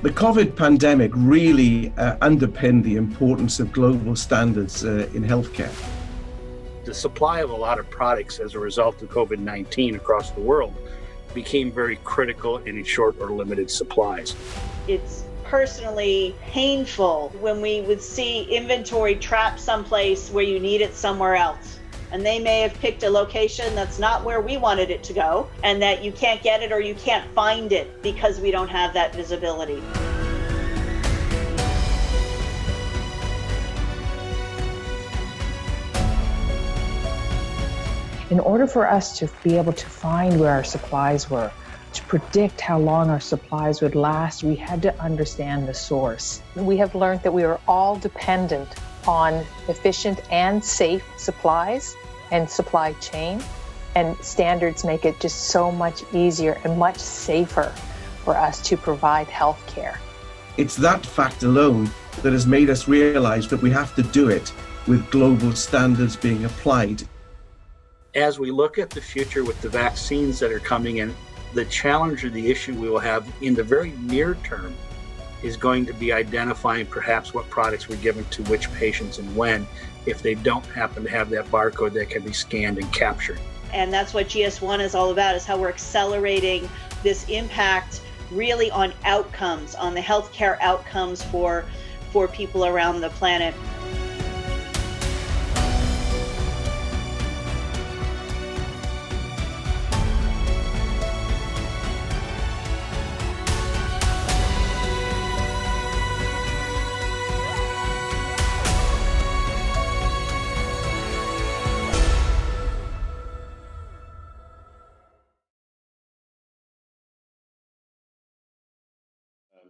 The COVID pandemic really underpinned the importance of global standards in healthcare. The supply of a lot of products as a result of COVID-19 across the world became very critical and in short or limited supplies. It's personally painful when we would see inventory trapped someplace where you need it somewhere else. And they may have picked a location that's not where we wanted it to go, and that you can't get it or you can't find it because we don't have that visibility. In order for us to be able to find where our supplies were, to predict how long our supplies would last, we had to understand the source. We have learned that we are all dependent on efficient and safe supplies and supply chain, and standards make it just so much easier and much safer for us to provide health care. It's that fact alone that has made us realize that we have to do it with global standards being applied. As we look at the future with the vaccines that are coming in, the challenge or the issue we will have in the very near term is going to be identifying perhaps what products were given to which patients and when, if they don't happen to have that barcode that can be scanned and captured. And that's what GS1 is all about, is how we're accelerating this impact really on outcomes, on the healthcare outcomes for people around the planet.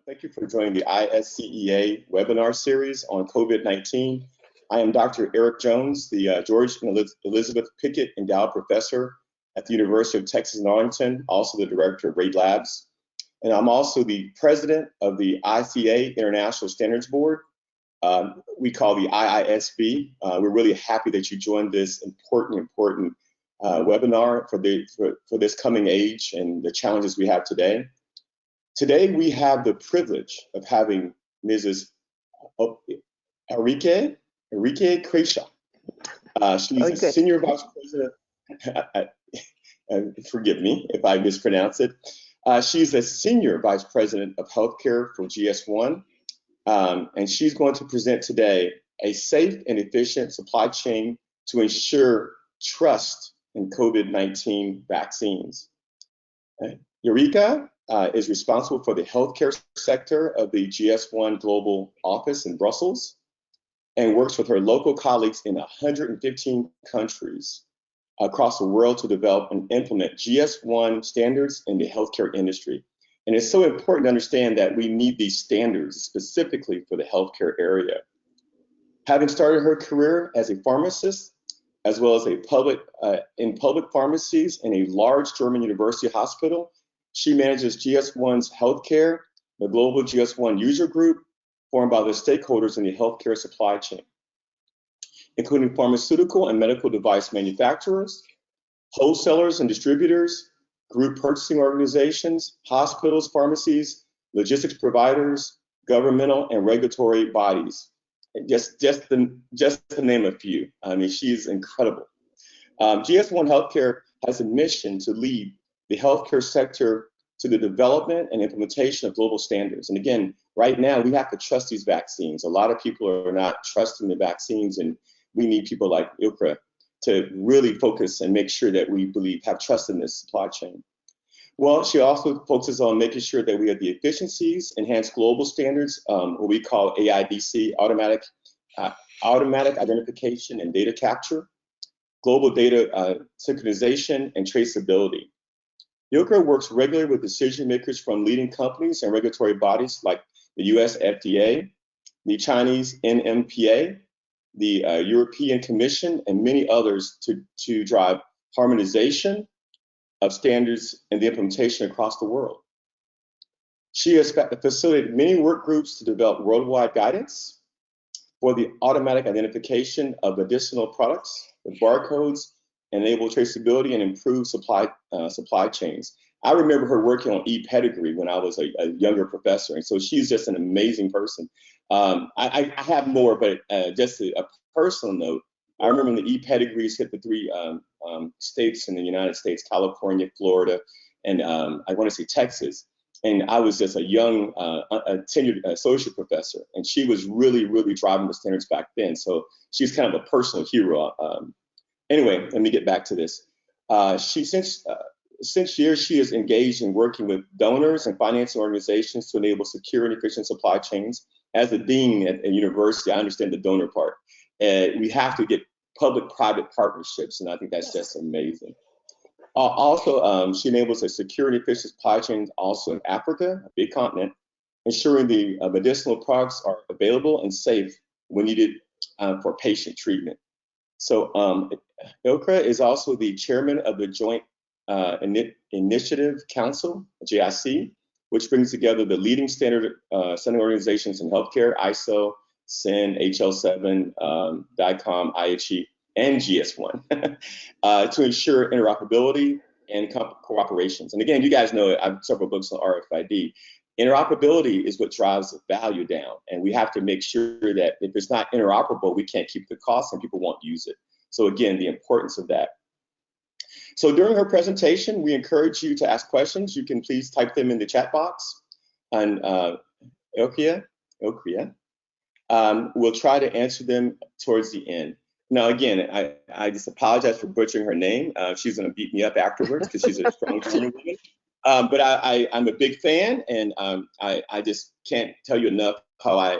Thank you for joining the ISCEA webinar series on COVID-19. I am Dr. Eric Jones, the George and Elizabeth Pickett Endowed Professor at the University of Texas at Arlington, also the Director of RAID Labs. And I'm also the President of the ISCEA International Standards Board. We call the IISB. We're really happy that you joined this important webinar for this coming age and the challenges we have today. Today, we have the privilege of having Mrs. Ulrike Kreysa. She's a Senior Vice President, forgive me if I mispronounce it. She's a Senior Vice President of Healthcare for GS1, and she's going to present today a safe and efficient supply chain to ensure trust in COVID-19 vaccines. Ulrike is responsible for the healthcare sector of the GS1 Global Office in Brussels and works with her local colleagues in 115 countries across the world to develop and implement GS1 standards in the healthcare industry. And it's so important to understand that we need these standards specifically for the healthcare area. Having started her career as a pharmacist, as well as in public pharmacies in a large German university hospital, she manages GS1's healthcare, the global GS1 user group, formed by the stakeholders in the healthcare supply chain, including pharmaceutical and medical device manufacturers, wholesalers and distributors, group purchasing organizations, hospitals, pharmacies, logistics providers, governmental and regulatory bodies. Just to name a few. I mean, she's incredible. GS1 Healthcare has a mission to lead the healthcare sector to the development and implementation of global standards. And again, right now, we have to trust these vaccines. A lot of people are not trusting the vaccines, and we need people like Ulrike to really focus and make sure that we have trust in this supply chain. Well, she also focuses on making sure that we have the efficiencies, enhanced global standards, what we call AIDC, automatic identification and data capture, global data synchronization and traceability. Ulrike works regularly with decision makers from leading companies and regulatory bodies like the US FDA, the Chinese NMPA, the European Commission, and many others to drive harmonization of standards and the implementation across the world. She has facilitated many work groups to develop worldwide guidance for the automatic identification of medicinal products with barcodes, enable traceability and improve supply chains. I remember her working on ePedigree when I was a younger professor, and so she's just an amazing person. I have more, but just a personal note, I remember when the ePedigrees hit the 3 states in the United States, California, Florida, and I want to say Texas. And I was just a young, tenured associate professor, and she was really, really driving the standards back then. So she's kind of a personal hero. Anyway, let me get back to this. Since years, she is engaged in working with donors and financing organizations to enable secure and efficient supply chains. As a dean at a university, I understand the donor part. We have to get public-private partnerships, and I think that's just amazing. Also, she enables a secure and efficient supply chain also in Africa, a big continent, ensuring the medicinal products are available and safe when needed for patient treatment. So Ulrike is also the chairman of the Joint Initiative Council, GIC, which brings together the leading standard setting organizations in healthcare, ISO, SIN, HL7, DICOM, IHE, and GS1 to ensure interoperability and cooperations. And again, you guys know I have several books on RFID. Interoperability is what drives the value down. And we have to make sure that if it's not interoperable, we can't keep the cost and people won't use it. So again, the importance of that. So during her presentation, we encourage you to ask questions. You can please type them in the chat box. And Ulrike, we'll try to answer them towards the end. Now, again, I just apologize for butchering her name. She's going to beat me up afterwards because she's a strong woman. But I'm a big fan, and I just can't tell you enough how I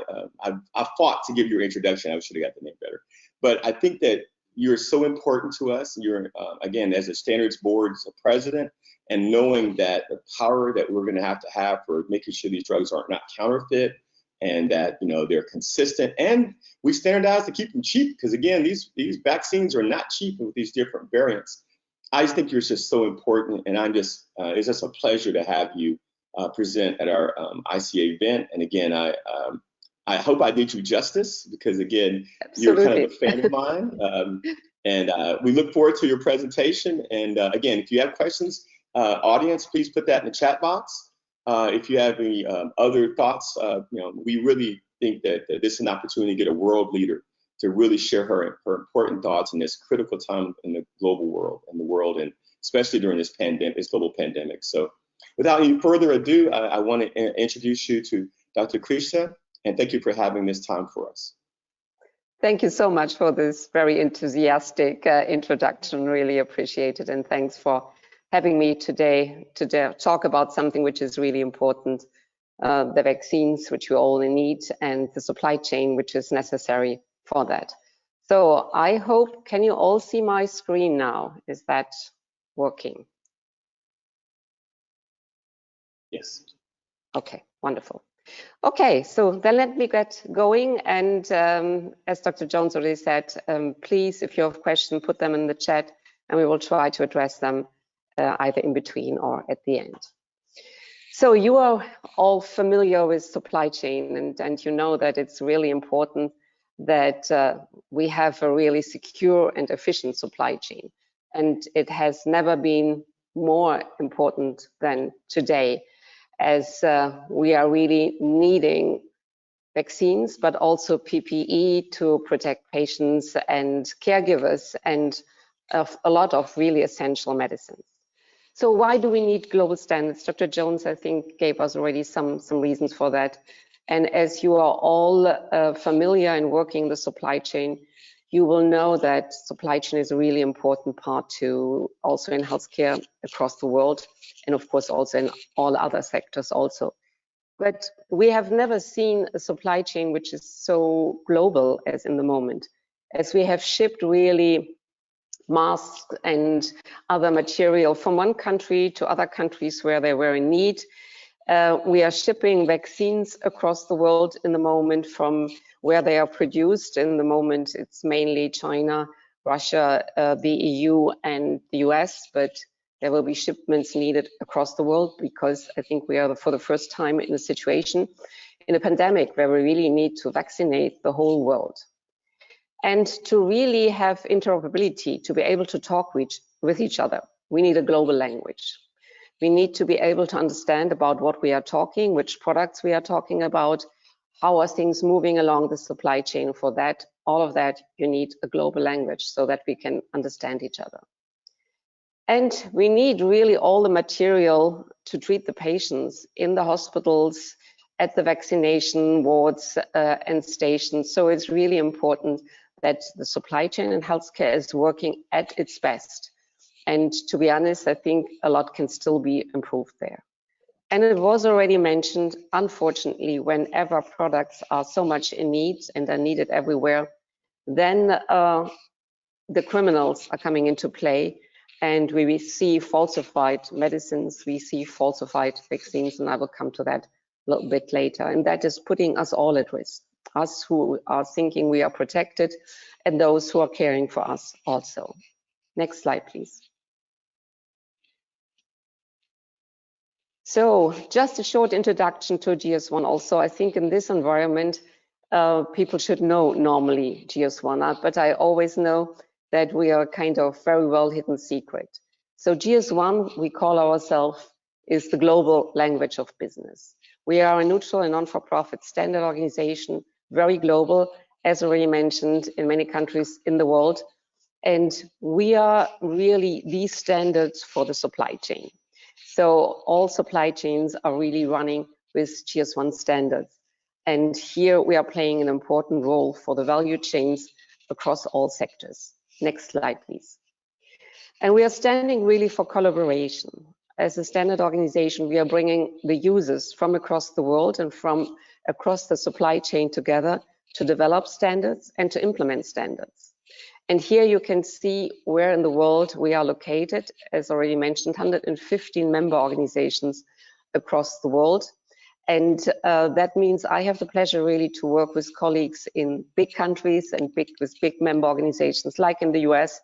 fought to give you your introduction. I should have got the name better. But I think that you're so important to us. You're, again, as a standards board's president, and knowing that the power that we're going to have for making sure these drugs are not counterfeit, and that they're consistent, and we standardize to keep them cheap, because again, these vaccines are not cheap with these different variants. I just think you're just so important, and it's just a pleasure to have you present at our ISCEA event. And again, I hope I did you justice, because again, Absolutely. You're kind of a fan of mine, and we look forward to your presentation. And again, if you have questions, audience, please put that in the chat box. If you have any other thoughts, we really think that this is an opportunity to get a world leader to really share her important thoughts in this critical time in the global world, and especially during this global pandemic. So without any further ado, I want to introduce you to Dr. Kreysa, and thank you for having this time for us. Thank you so much for this very enthusiastic introduction. Really appreciate it, and thanks for having me today to talk about something which is really important, the vaccines, which we all need, and the supply chain, which is necessary for that. So I hope, can you all see my screen now? Is that working? Yes. Okay, wonderful. Okay, so then let me get going. And as Dr. Jones already said, please, if you have questions, put them in the chat, and we will try to address them either in between or at the end. So you are all familiar with supply chain, and you know that it's really important that we have a really secure and efficient supply chain. And it has never been more important than today, as we are really needing vaccines, but also PPE to protect patients and caregivers, and a lot of really essential medicines. So why do we need global standards? Dr. Jones, I think, gave us already some reasons for that. And as you are all familiar in working the supply chain, you will know that supply chain is a really important part to also in healthcare across the world, and of course also in all other sectors also. But we have never seen a supply chain which is so global as in the moment, as we have shipped really masks and other material from one country to other countries where they were in need. We are shipping vaccines across the world in the moment from where they are produced. In the moment, it's mainly China, Russia, the EU, and the US, but there will be shipments needed across the world, because I think we are for the first time in a situation in a pandemic where we really need to vaccinate the whole world. And to really have interoperability, to be able to talk with each other, we need a global language. We need to be able to understand about what we are talking, which products we are talking about, how are things moving along the supply chain. For that, all of that, you need a global language so that we can understand each other. And we need really all the material to treat the patients in the hospitals, at the vaccination wards and stations. So it's really important that the supply chain in healthcare is working at its best. And to be honest, I think a lot can still be improved there. And it was already mentioned, unfortunately, whenever products are so much in need and are needed everywhere, then the criminals are coming into play, and we see falsified medicines, we see falsified vaccines, and I will come to that a little bit later. And that is putting us all at risk, us who are thinking we are protected and those who are caring for us also. Next slide, please. So just a short introduction to GS1 also. I think in this environment, people should know normally GS1, but I always know that we are kind of very well hidden secret. So GS1, we call ourselves, is the global language of business. We are a neutral and non-for-profit standard organization, very global, as already mentioned, in many countries in the world. And we are really the standards for the supply chain. So all supply chains are really running with GS1 standards. And here we are playing an important role for the value chains across all sectors. Next slide, please. And we are standing really for collaboration. As a standard organization, we are bringing the users from across the world and from across the supply chain together to develop standards and to implement standards. And here you can see where in the world we are located. As already mentioned, 115 member organizations across the world. And that means I have the pleasure really to work with colleagues in big countries and with big member organizations like in the US,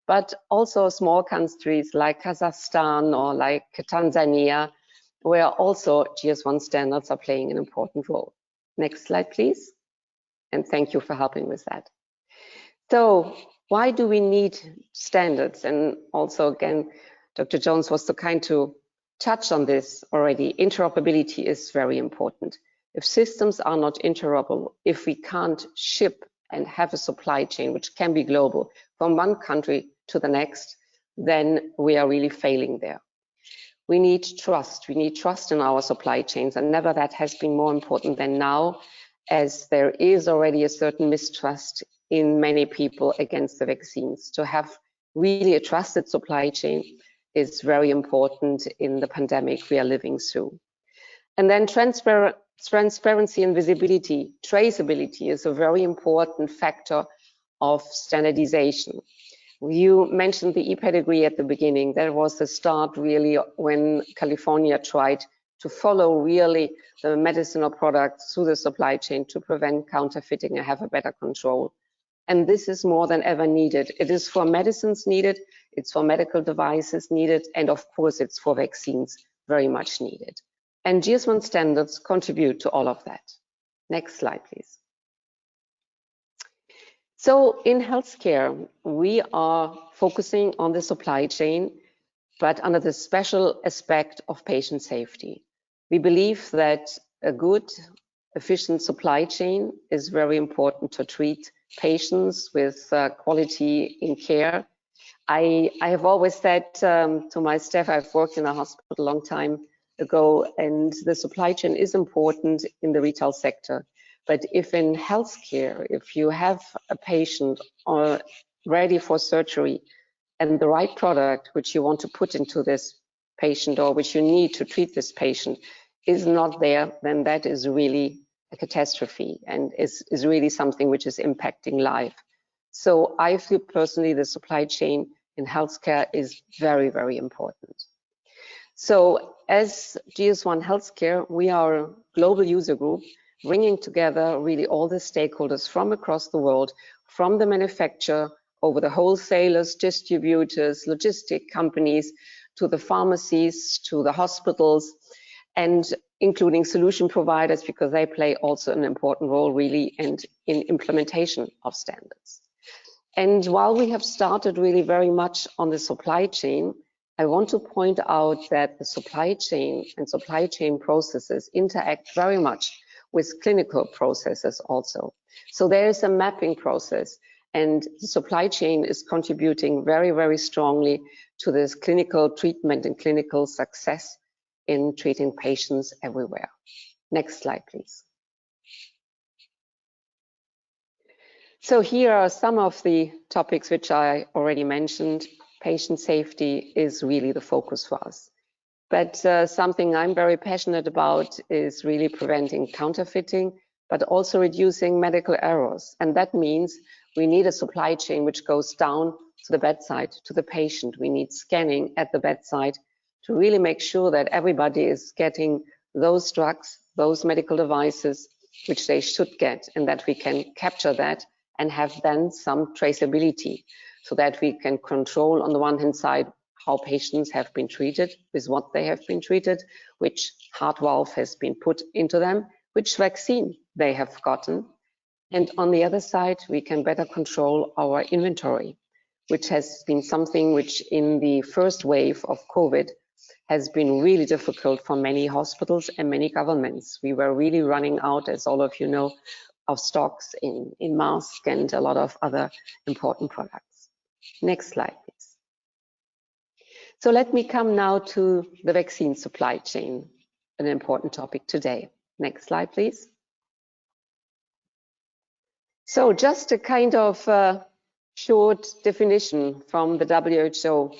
but also small countries like Kazakhstan or like Tanzania, where also GS1 standards are playing an important role. Next slide, please. And thank you for helping with that. So why do we need standards? And also, again, Dr. Jones was so kind to touch on this already. Interoperability is very important. If systems are not interoperable, if we can't ship and have a supply chain which can be global from one country to the next, then we are really failing there. We need trust. We need trust in our supply chains, and never that has been more important than now, as there is already a certain mistrust in many people against the vaccines. To have really a trusted supply chain is very important in the pandemic we are living through. And then transparency and visibility, traceability is a very important factor of standardization. You mentioned the e-pedigree at the beginning. That was the start really when California tried to follow really the medicinal products through the supply chain to prevent counterfeiting and have a better control. And this is more than ever needed. It is for medicines needed, it's for medical devices needed, and of course it's for vaccines very much needed. And GS1 standards contribute to all of that. Next slide, please. So in healthcare, we are focusing on the supply chain, but under the special aspect of patient safety. We believe that a good, efficient supply chain is very important to treat patients with quality in care. I have always said to my staff, I've worked in a hospital a long time ago, and the supply chain is important in the retail sector. But if in healthcare, if you have a patient ready for surgery and the right product which you want to put into this patient or which you need to treat this patient is not there, then that is really a catastrophe and is really something which is impacting life. So I feel personally the supply chain in healthcare is very, very important. So as GS1 Healthcare, we are a global user group bringing together really all the stakeholders from across the world, from the manufacturer over the wholesalers, distributors, logistic companies, to the pharmacies, to the hospitals, and including solution providers, because they play also an important role really in implementation of standards. And while we have started really very much on the supply chain, I want to point out that the supply chain and supply chain processes interact very much with clinical processes also. So there is a mapping process, and the supply chain is contributing very, very strongly to this clinical treatment and clinical success in treating patients everywhere. Next slide, please. So here are some of the topics which I already mentioned. Patient safety is really the focus for us. But something I'm very passionate about is really preventing counterfeiting, but also reducing medical errors. And that means we need a supply chain which goes down to the bedside, to the patient. We need scanning at the bedside to really make sure that everybody is getting those drugs, those medical devices, which they should get, and that we can capture that and have then some traceability, so that we can control on the one hand side how patients have been treated, with what they have been treated, which heart valve has been put into them, which vaccine they have gotten. And on the other side, we can better control our inventory, which has been something which in the first wave of COVID has been really difficult for many hospitals and many governments. We were really running out, as all of you know, of stocks in masks and a lot of other important products. Next slide, please. So let me come now to the vaccine supply chain, an important topic today. Next slide, please. So just a kind of short definition from the WHO.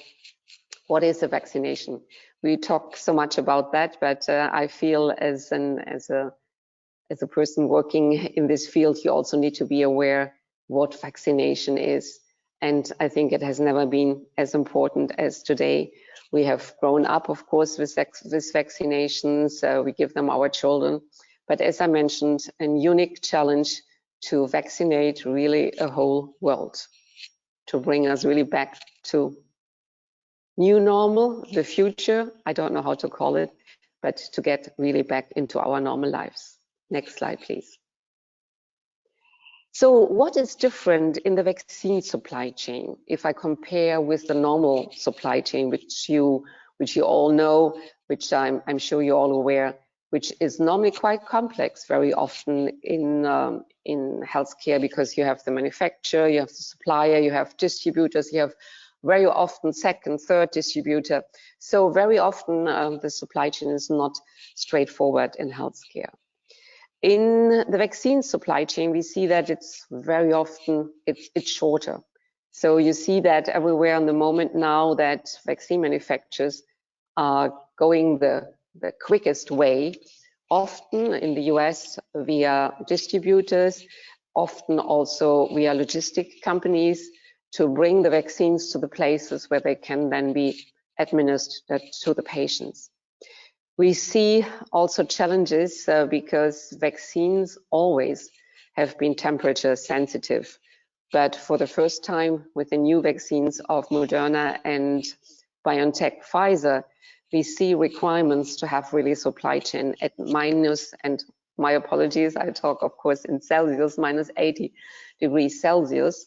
What is a vaccination? We talk so much about that, but I feel as a person working in this field, you also need to be aware what vaccination is. And I think it has never been as important as today. We have grown up, of course, with vaccinations. We give them our children. But as I mentioned, a unique challenge to vaccinate really a whole world, to bring us really back to new normal, the future. I don't know how to call it, but to get really back into our normal lives. Next slide, please. So what is different in the vaccine supply chain if I compare with the normal supply chain, which you all know, which I'm sure you're all aware, which is normally quite complex very often in healthcare, because you have the manufacturer, you have the supplier, you have distributors, you have very often second, third distributor. So very often the supply chain is not straightforward in healthcare. In the vaccine supply chain, we see that it's very often, it's shorter. So you see that everywhere in the moment now that vaccine manufacturers are going the quickest way, often in the US via distributors, often also via logistic companies, to bring the vaccines to the places where they can then be administered to the patients. We see also challenges because vaccines always have been temperature sensitive. But for the first time with the new vaccines of Moderna and BioNTech Pfizer, we see requirements to have really supply chain at minus, and my apologies, I talk of course in Celsius, minus 80 degrees Celsius.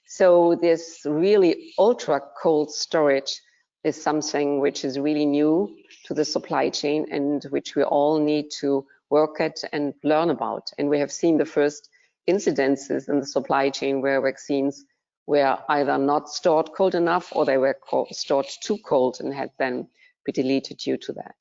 So this really ultra cold storage is something which is really new to the supply chain and which we all need to work at and learn about. And we have seen the first incidences in the supply chain where vaccines were either not stored cold enough or they were stored too cold and had then been deleted due to that.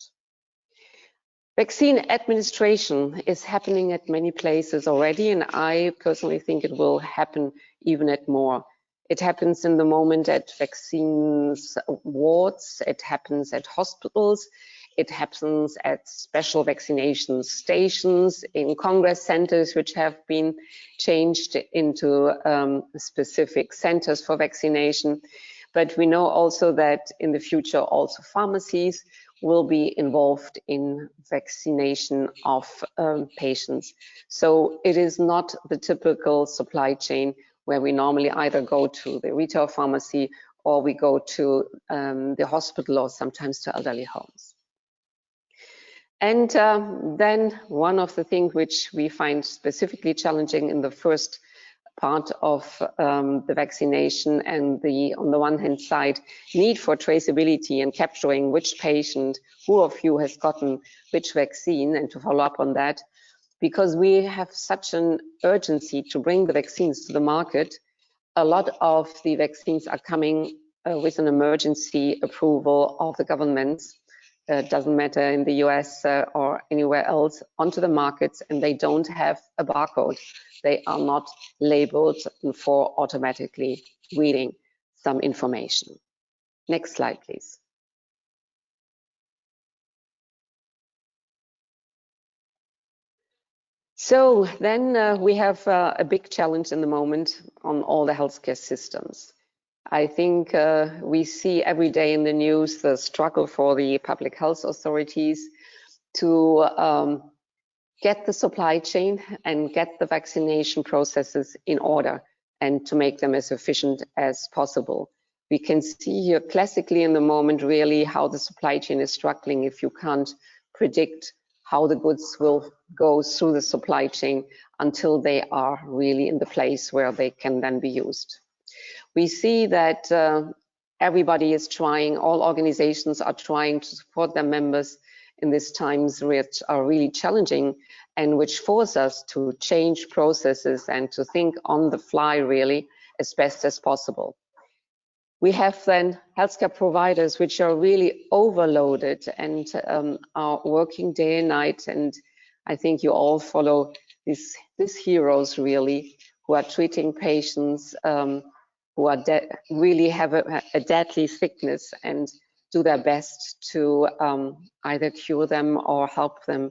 Vaccine administration is happening at many places already, and I personally think it will happen even at more. It happens in the moment at vaccines wards, it happens at hospitals, it happens at special vaccination stations, in congress centers which have been changed into specific centers for vaccination. But we know also that in the future also pharmacies will be involved in vaccination of patients. So it is not the typical supply chain where we normally either go to the retail pharmacy or we go to the hospital or sometimes to elderly homes. And then one of the things which we find specifically challenging in the first part of the vaccination and on the one hand side, need for traceability and capturing which patient, who of you has gotten which vaccine, and to follow up on that, because we have such an urgency to bring the vaccines to the market. A lot of the vaccines are coming with an emergency approval of the governments. Doesn't matter in the US or anywhere else, onto the markets, and they don't have a barcode. They are not labeled for automatically reading some information. Next slide, please. So then we have a big challenge in the moment on all the healthcare systems. I think we see every day in the news the struggle for the public health authorities to get the supply chain and get the vaccination processes in order and to make them as efficient as possible. We can see here classically in the moment really how the supply chain is struggling if you can't predict how the goods will go through the supply chain until they are really in the place where they can then be used. We see that everybody is trying, all organizations are trying to support their members in these times which are really challenging and which force us to change processes and to think on the fly really as best as possible. We have then healthcare providers which are really overloaded and are working day and night, and I think you all follow these heroes really who are treating patients who are really have a deadly sickness and do their best to either cure them or help them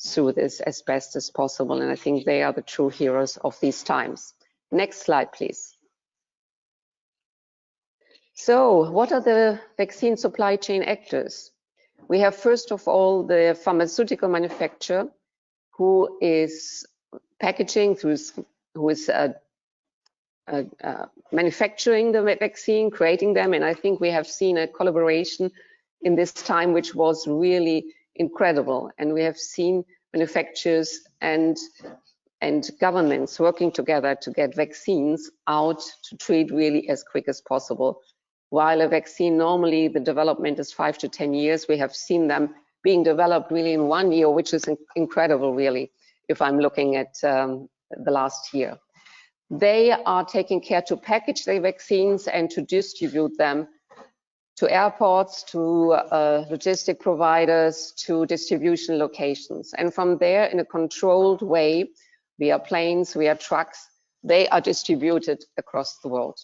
through this as best as possible. And I think they are the true heroes of these times. Next slide, please. So what are the vaccine supply chain actors? We have first of all the pharmaceutical manufacturer who is packaging, who is manufacturing the vaccine, creating them, and I think we have seen a collaboration in this time which was really incredible, and we have seen manufacturers and governments working together to get vaccines out to treat really as quick as possible. While a vaccine normally the development is 5 to 10 years, we have seen them being developed really in 1 year, which is incredible really if I'm looking at the last year. They are taking care to package the vaccines and to distribute them to airports, to logistic providers, to distribution locations. And from there, in a controlled way, via planes, via trucks, they are distributed across the world.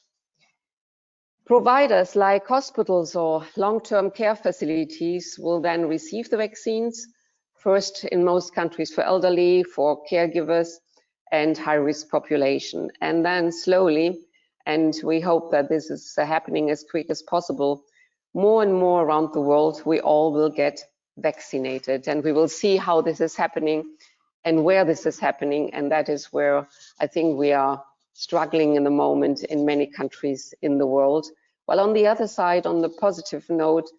Providers like hospitals or long-term care facilities will then receive the vaccines, first in most countries for elderly, for caregivers, and high-risk population. And then slowly, and we hope that this is happening as quick as possible, more and more around the world, we all will get vaccinated. And we will see how this is happening and where this is happening. And that is where I think we are struggling in the moment in many countries in the world. While on the other side, on the positive note,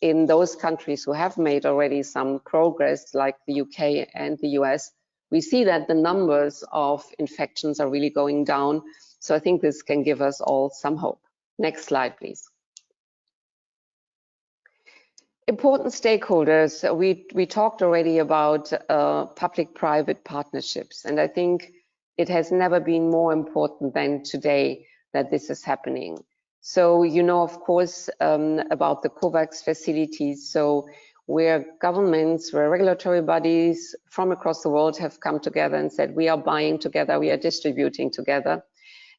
in those countries who have made already some progress, like the UK and the US, we see that the numbers of infections are really going down. So I think this can give us all some hope. Next slide, please. Important stakeholders. We talked already about public-private partnerships, and I think it has never been more important than today that this is happening. So you know, of course, about the COVAX facilities. So where governments, where regulatory bodies from across the world have come together and said, we are buying together, we are distributing together,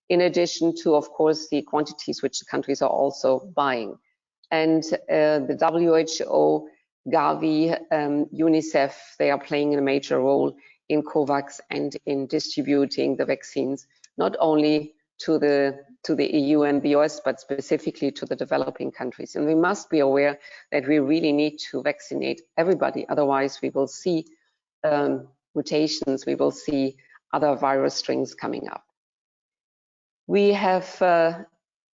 in addition to, of course, the quantities which the countries are also buying. And the WHO, Gavi, UNICEF, they are playing a major role in COVAX and in distributing the vaccines, not only to the EU and the US, but specifically to the developing countries. And we must be aware that we really need to vaccinate everybody. Otherwise, we will see mutations, we will see other virus strains coming up. We have,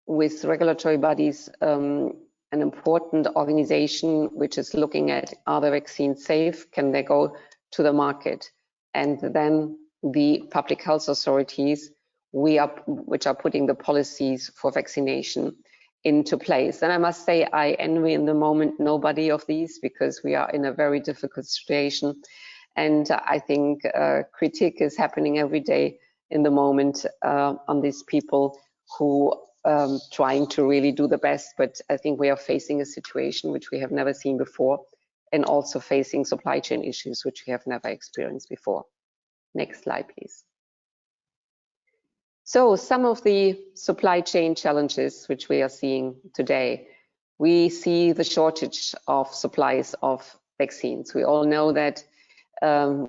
with regulatory bodies, an important organization which is looking at, are the vaccines safe? Can they go to the market? And then the public health authorities which are putting the policies for vaccination into place. And I must say, I envy in the moment nobody of these, because we are in a very difficult situation. And I think critique is happening every day in the moment on these people who trying to really do the best. But I think we are facing a situation which we have never seen before, and also facing supply chain issues which we have never experienced before. Next slide, please. So some of the supply chain challenges which we are seeing today, we see the shortage of supplies of vaccines. We all know that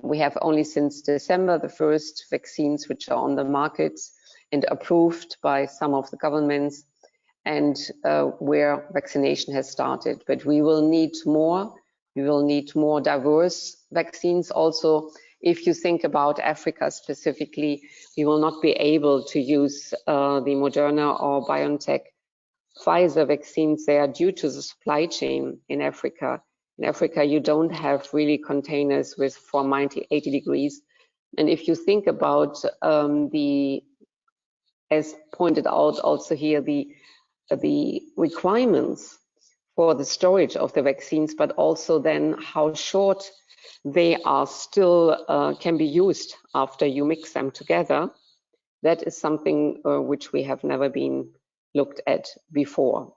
we have only since December the first vaccines which are on the market and approved by some of the governments, and where vaccination has started. But we will need more. We will need more diverse vaccines. Also, if you think about Africa specifically, we will not be able to use the Moderna or BioNTech Pfizer vaccines there due to the supply chain in Africa. In Africa, you don't have really containers with for 80 degrees. And if you think about as pointed out also here, the requirements for the storage of the vaccines, but also then how short they are still can be used after you mix them together, that is something which we have never been looked at before.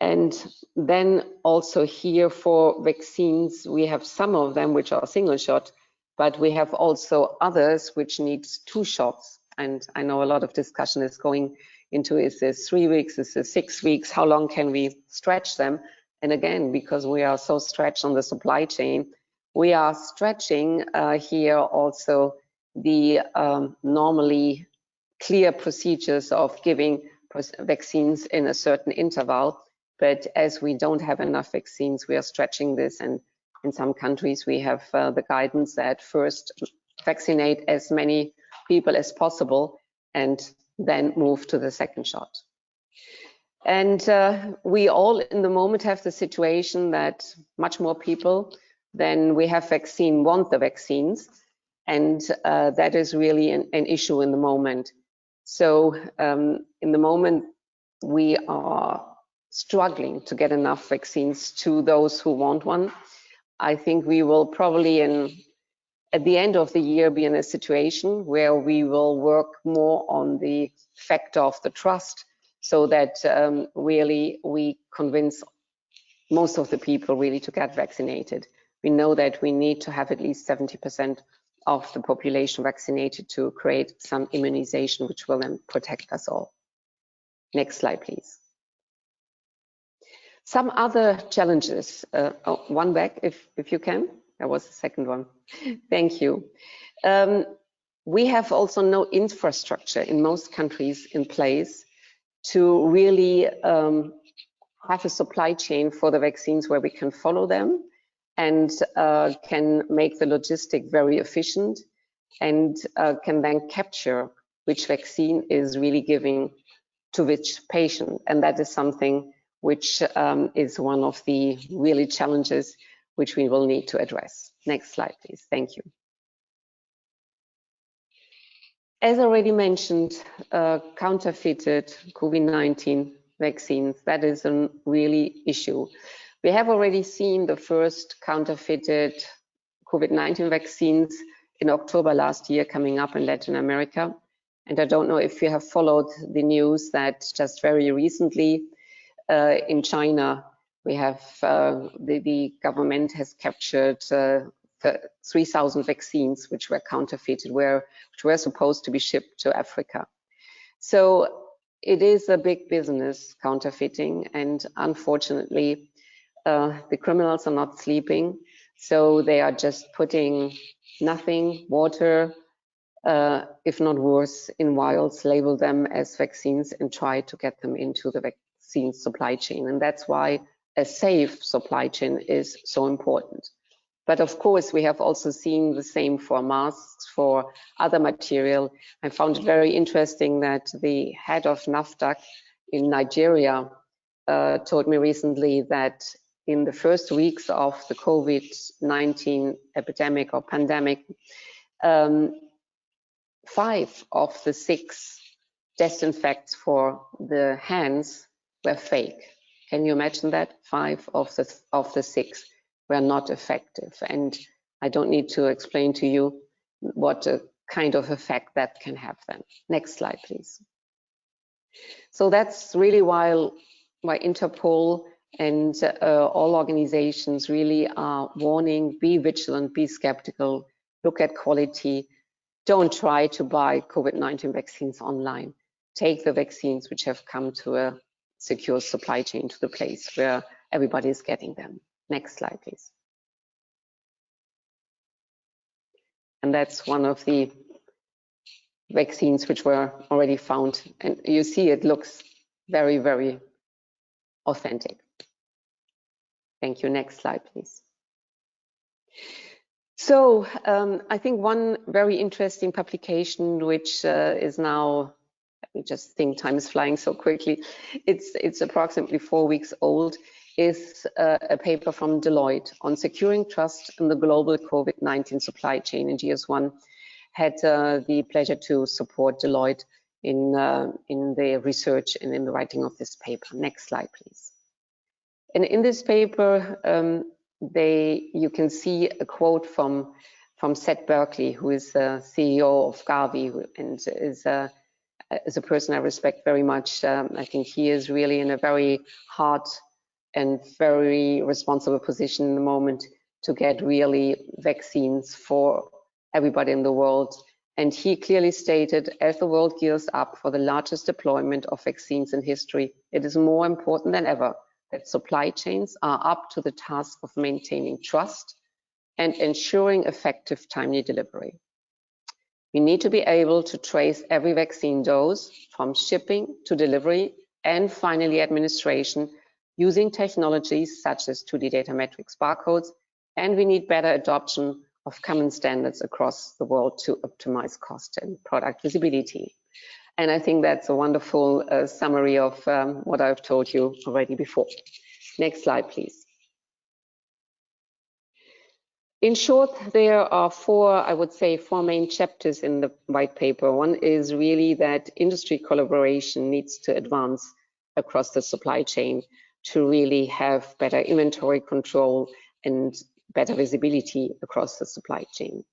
And then also here for vaccines, we have some of them which are single shot, but we have also others which need 2 shots. And I know a lot of discussion is going into, is this 3 weeks, is this 6 weeks, how long can we stretch them? And again, because we are so stretched on the supply chain, we are stretching here also the normally clear procedures of giving vaccines in a certain interval. But as we don't have enough vaccines, we are stretching this. And in some countries, we have the guidance that first vaccinate as many people as possible and then move to the second shot. And we all in the moment have the situation that much more people than we have vaccine want the vaccines. And that is really an issue in the moment. So in the moment, we are struggling to get enough vaccines to those who want one. I think we will probably at the end of the year be in a situation where we will work more on the factor of the trust, so that really we convince most of the people really to get vaccinated. We know that we need to have at least 70% of the population vaccinated to create some immunization, which will then protect us all. Next slide, please. Some other challenges. One back, if you can. That was the second one. Thank you. We have also no infrastructure in most countries in place to really have a supply chain for the vaccines where we can follow them and can make the logistic very efficient, and can then capture which vaccine is really giving to which patient. And that is something which is one of the really challenges which we will need to address. Next slide, please. Thank you. As already mentioned, counterfeited COVID-19 vaccines, that is a really issue. We have already seen the first counterfeited COVID-19 vaccines in October last year coming up in Latin America. And I don't know if you have followed the news that just very recently in China, we have the government has captured 3,000 vaccines which were counterfeited, which were supposed to be shipped to Africa. So it is a big business, counterfeiting, and unfortunately, the criminals are not sleeping. So they are just putting nothing, water, if not worse, in vials, label them as vaccines and try to get them into the vaccine supply chain. And that's why a safe supply chain is so important. But of course, we have also seen the same for masks, for other material. I found it very interesting that the head of NAFDAC in Nigeria told me recently that in the first weeks of the COVID-19 epidemic or pandemic, 5 of the 6 disinfects for the hands were fake. Can you imagine that? 5 of the 6 were not effective. And I don't need to explain to you what a kind of effect that can have then. Next slide, please. So that's really why Interpol and all organizations really are warning, be vigilant, be skeptical, look at quality. Don't try to buy COVID-19 vaccines online. Take the vaccines which have come to a secure supply chain to the place where everybody is getting them. Next slide, please. And that's one of the vaccines which were already found. And you see it looks very, very authentic. Thank you. Next slide, please. So I think one very interesting publication, which is now, let me just think, time is flying so quickly. It's approximately 4 weeks old, is a paper from Deloitte on securing trust in the global COVID-19 supply chain. And GS1 had the pleasure to support Deloitte in the research and in the writing of this paper. Next slide, please. And in this paper, you can see a quote from Seth Berkley, who is the CEO of Gavi and is a person I respect very much. I think he is really in a very hard and very responsible position in the moment to get really vaccines for everybody in the world. And he clearly stated, as the world gears up for the largest deployment of vaccines in history, it is more important than ever that supply chains are up to the task of maintaining trust and ensuring effective timely delivery. We need to be able to trace every vaccine dose from shipping to delivery and finally administration using technologies such as 2D data metrics barcodes, and we need better adoption of common standards across the world to optimize cost and product visibility. And I think that's a wonderful summary of what I've told you already before. Next slide, please. In short, there are I would say four main chapters in the white paper. One is really that industry collaboration needs to advance across the supply chain to really have better inventory control and better visibility across the supply chain.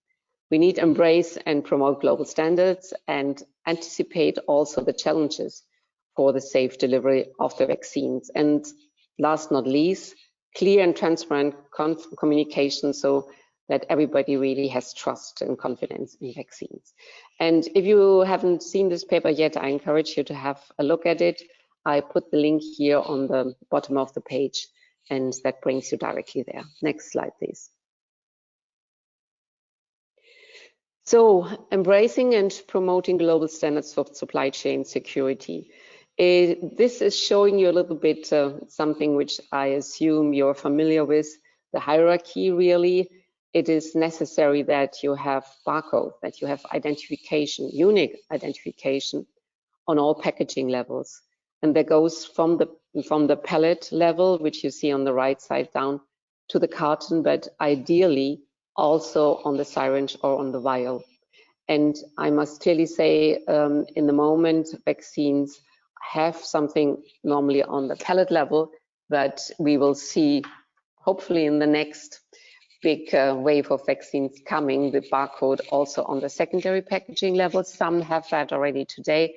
We need to embrace and promote global standards and anticipate also the challenges for the safe delivery of the vaccines. And last not least, clear and transparent communication so that everybody really has trust and confidence in vaccines. And if you haven't seen this paper yet, I encourage you to have a look at it. I put the link here on the bottom of the page, and that brings you directly there. Next slide, please. So, embracing and promoting global standards for supply chain security. This is showing you a little bit something which I assume you're familiar with, the hierarchy really. It is necessary that you have barcode, that you have identification, unique identification on all packaging levels. And that goes from the pallet level, which you see on the right side down, to the carton, but ideally also on the syringe or on the vial. And I must clearly say, in the moment, vaccines have something normally on the pallet level, but we will see, hopefully in the next big wave of vaccines coming, the barcode also on the secondary packaging level. Some have that already today,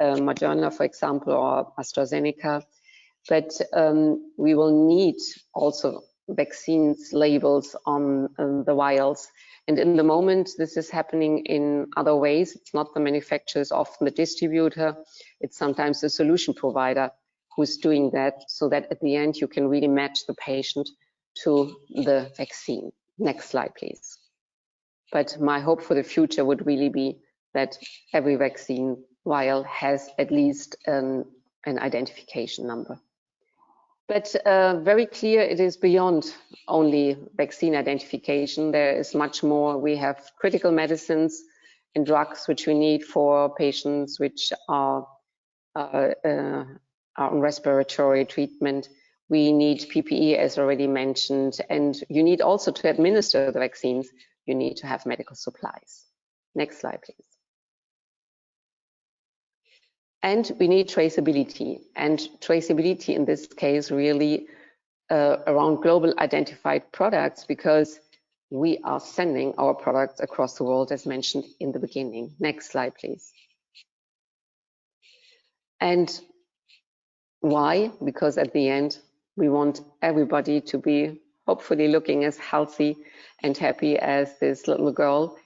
Moderna, for example, or AstraZeneca. But we will need also vaccines labels on the vials. And in the moment, this is happening in other ways. It's not the manufacturer, it's often the distributor. It's sometimes the solution provider who's doing that, so that at the end you can really match the patient to the vaccine. Next slide, please. But my hope for the future would really be that every vaccine vial has at least an identification number. But very clear, it is beyond only vaccine identification. There is much more. We have critical medicines and drugs which we need for patients which are on respiratory treatment. We need PPE, as already mentioned, and you need also to administer the vaccines, you need to have medical supplies. Next slide, please. And we need traceability, and traceability in this case really around global identified products, because we are sending our products across the world, as mentioned in the beginning. Next slide, please. And why? Because at the end, we want everybody to be hopefully looking as healthy and happy as this little girl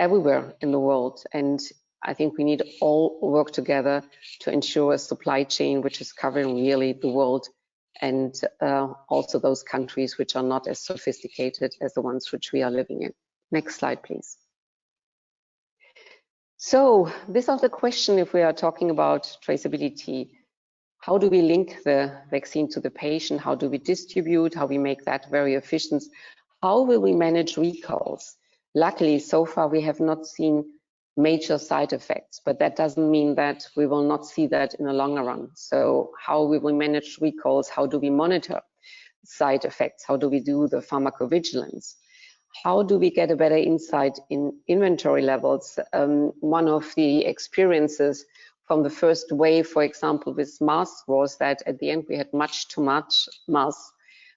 everywhere in the world. And I think we need all work together to ensure a supply chain which is covering really the world, and also those countries which are not as sophisticated as the ones which we are living in. Next slide, please. So this is the question, if we are talking about traceability, how do we link the vaccine to the patient? How do we distribute? How we make that very efficient? How will we manage recalls? Luckily, so far we have not seen major side effects, but that doesn't mean that we will not see that in the longer run. So how we will manage recalls? How do we monitor side effects? How do we do the pharmacovigilance? How do we get a better insight in inventory levels? One of the experiences from the first wave, for example, with masks, was that at the end we had much too much masks.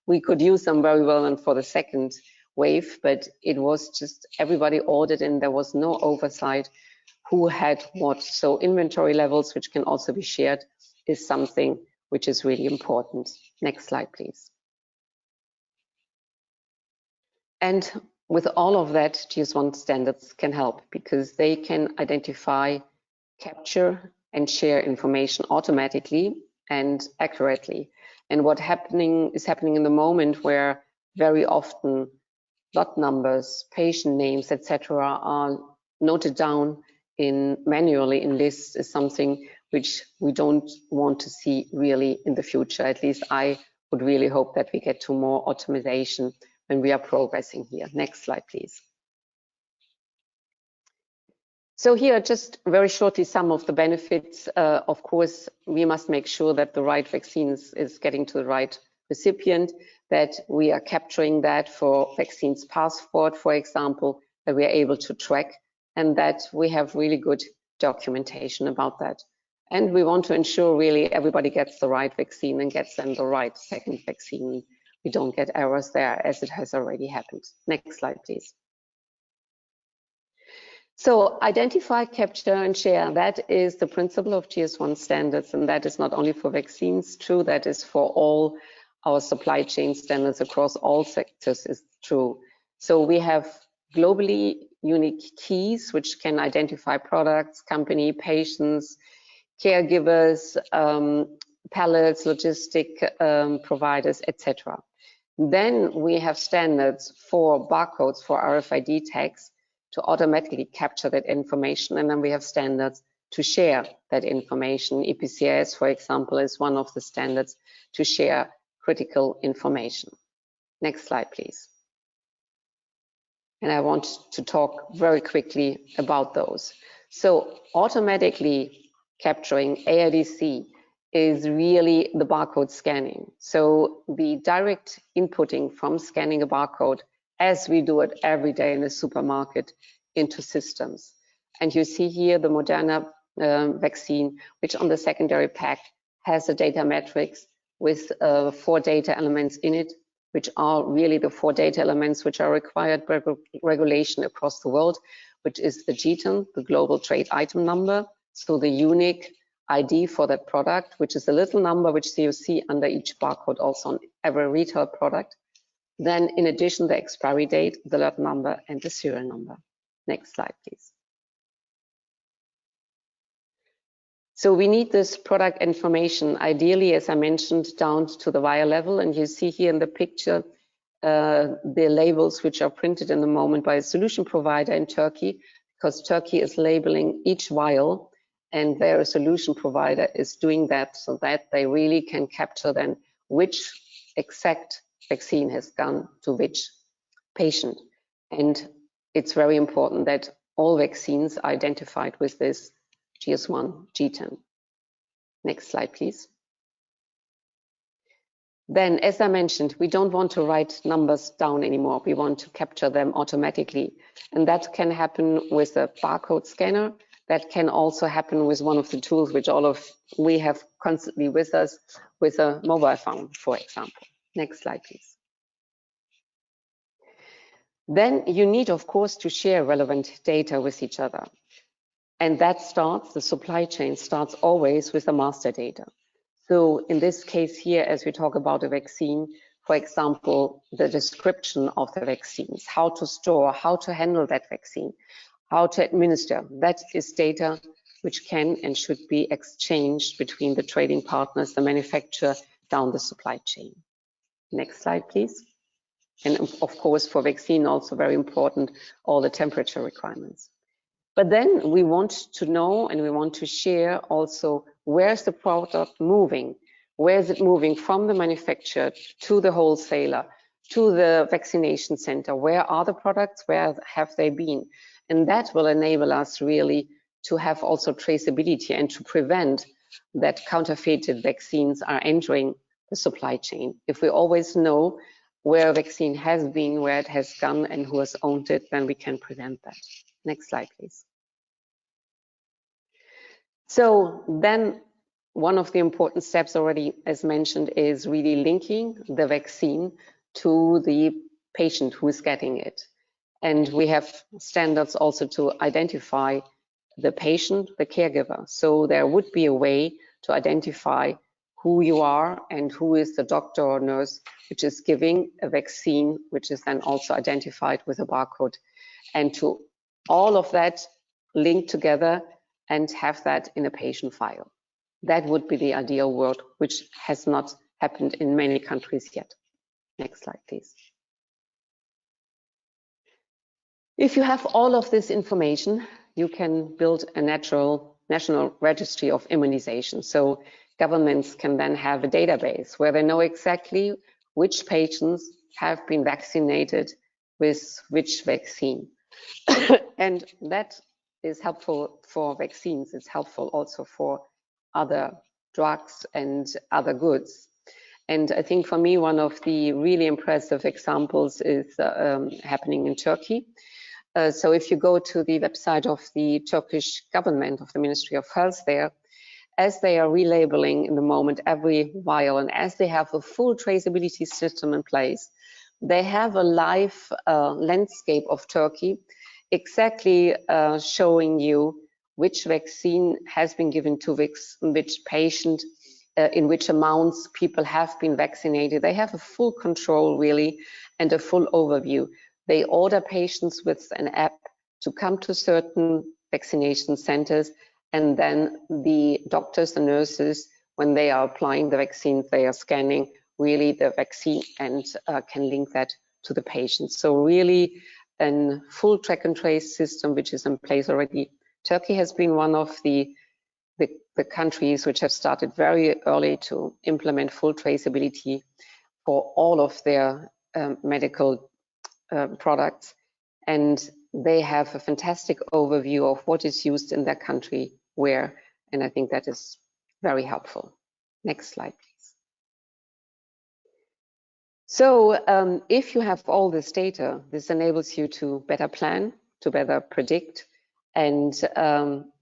We could use them very well and for the second wave, but it was just everybody ordered and there was no oversight who had what. So inventory levels, which can also be shared, is something which is really important. Next slide, please. And with all of that, GS1 standards can help, because they can identify, capture and share information automatically and accurately. And what is happening in the moment, where very often lot numbers, patient names, etc., are noted down manually in lists, is something which we don't want to see really in the future. At least I would really hope that we get to more automation when we are progressing here. Next slide, please. So here, just very shortly, some of the benefits. Of course, we must make sure that the right vaccines is getting to the right recipient, that we are capturing that for vaccines passport, for example, that we are able to track, and that we have really good documentation about that. And we want to ensure really everybody gets the right vaccine and gets them the right second vaccine. We don't get errors there, as it has already happened. Next slide, please. So identify, capture and share, that is the principle of GS1 standards, and that is not only for vaccines true, that is for all our supply chain standards across all sectors is true. So we have globally unique keys which can identify products, company, patients, caregivers, pallets, logistic providers, etc. Then we have standards for barcodes, for RFID tags, to automatically capture that information, and then we have standards to share that information. EPCS, for example, is one of the standards to share critical information. Next slide, please. And I want to talk very quickly about those. So automatically capturing Aidc is really the barcode scanning. So the direct inputting from scanning a barcode, as we do it every day in the supermarket, into systems. And you see here the Moderna vaccine, which on the secondary pack has a data matrix with 4 data elements in it, which are really the 4 data elements which are required by regulation across the world, which is the GTIN, the global trade item number, so the unique ID for that product, which is a little number which you see under each barcode also on every retail product. Then in addition, the expiry date, the lot number and the serial number. Next slide, please. So we need this product information, ideally, as I mentioned, down to the vial level. And you see here in the picture, the labels which are printed in the moment by a solution provider in Turkey, because Turkey is labeling each vial, and their solution provider is doing that so that they really can capture then which exact vaccine has gone to which patient. And it's very important that all vaccines are identified with this GS1 GTIN. Next slide, please. Then, as I mentioned, we don't want to write numbers down anymore. We want to capture them automatically. And that can happen with a barcode scanner. That can also happen with one of the tools which we have constantly with us, with a mobile phone, for example. Next slide, please. Then you need, of course, to share relevant data with each other. And that starts, the supply chain starts always with the master data. So in this case here, as we talk about a vaccine, for example, the description of the vaccines, how to store, how to handle that vaccine, how to administer, that is data which can and should be exchanged between the trading partners, the manufacturer, down the supply chain. Next slide, please. And of course, for vaccine, also very important, all the temperature requirements. But then we want to know and we want to share also, where's the product moving? Where is it moving from the manufacturer to the wholesaler, to the vaccination center? Where are the products? Where have they been? And that will enable us really to have also traceability and to prevent that counterfeited vaccines are entering the supply chain. If we always know where a vaccine has been, where it has gone, and who has owned it, then we can prevent that. Next slide, please. So then one of the important steps already, as mentioned, is really linking the vaccine to the patient who is getting it. And we have standards also to identify the patient, the caregiver. So there would be a way to identify who you are and who is the doctor or nurse which is giving a vaccine, which is then also identified with a barcode. And to all of that link together and have that in a patient file. That would be the ideal world, which has not happened in many countries yet. Next slide, please. If you have all of this information, you can build a national registry of immunization. So governments can then have a database where they know exactly which patients have been vaccinated with which vaccine. And that is helpful for vaccines. It's helpful also for other drugs and other goods. And I think for me, one of the really impressive examples is happening in Turkey. So if you go to the website of the Turkish government, of the Ministry of Health there, as they are relabeling in the moment every vial, and as they have a full traceability system in place, they have a live landscape of Turkey exactly showing you which vaccine has been given to which patient, in which amounts people have been vaccinated. They have a full control really and a full overview. They order patients with an app to come to certain vaccination centers, and then the doctors and nurses, when they are applying the vaccines, they are scanning really the vaccine and can link that to the patient. So really a full track and trace system which is in place already. Turkey has been one of the countries which have started very early to implement full traceability for all of their medical products, and they have a fantastic overview of what is used in their country where, and I think that is very helpful. Next slide, please. So if you have all this data, this enables you to better plan, to better predict, and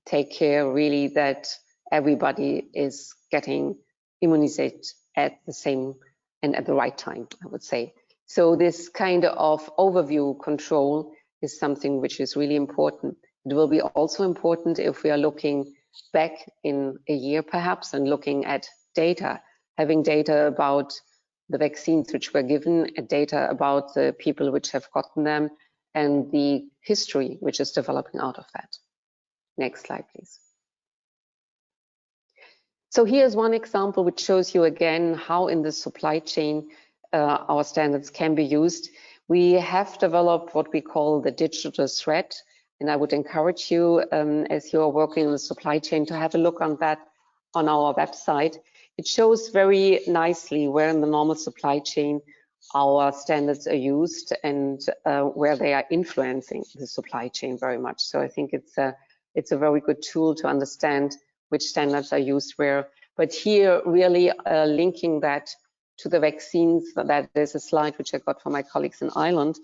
take care really that everybody is getting immunized at the same and at the right time, I would say. So this kind of overview control is something which is really important. It will be also important if we are looking back in a year perhaps and looking at data, having data about the vaccines which were given, data about the people which have gotten them, and the history which is developing out of that. Next slide, please. So here's one example which shows you again how in the supply chain our standards can be used. We have developed what we call the digital thread, and I would encourage you, as you are working in the supply chain, to have a look on that on our website. It shows very nicely where in the normal supply chain our standards are used and where they are influencing the supply chain very much. So I think it's a very good tool to understand which standards are used where. But here, really linking that to the vaccines, that there's a slide which I got from my colleagues in Ireland,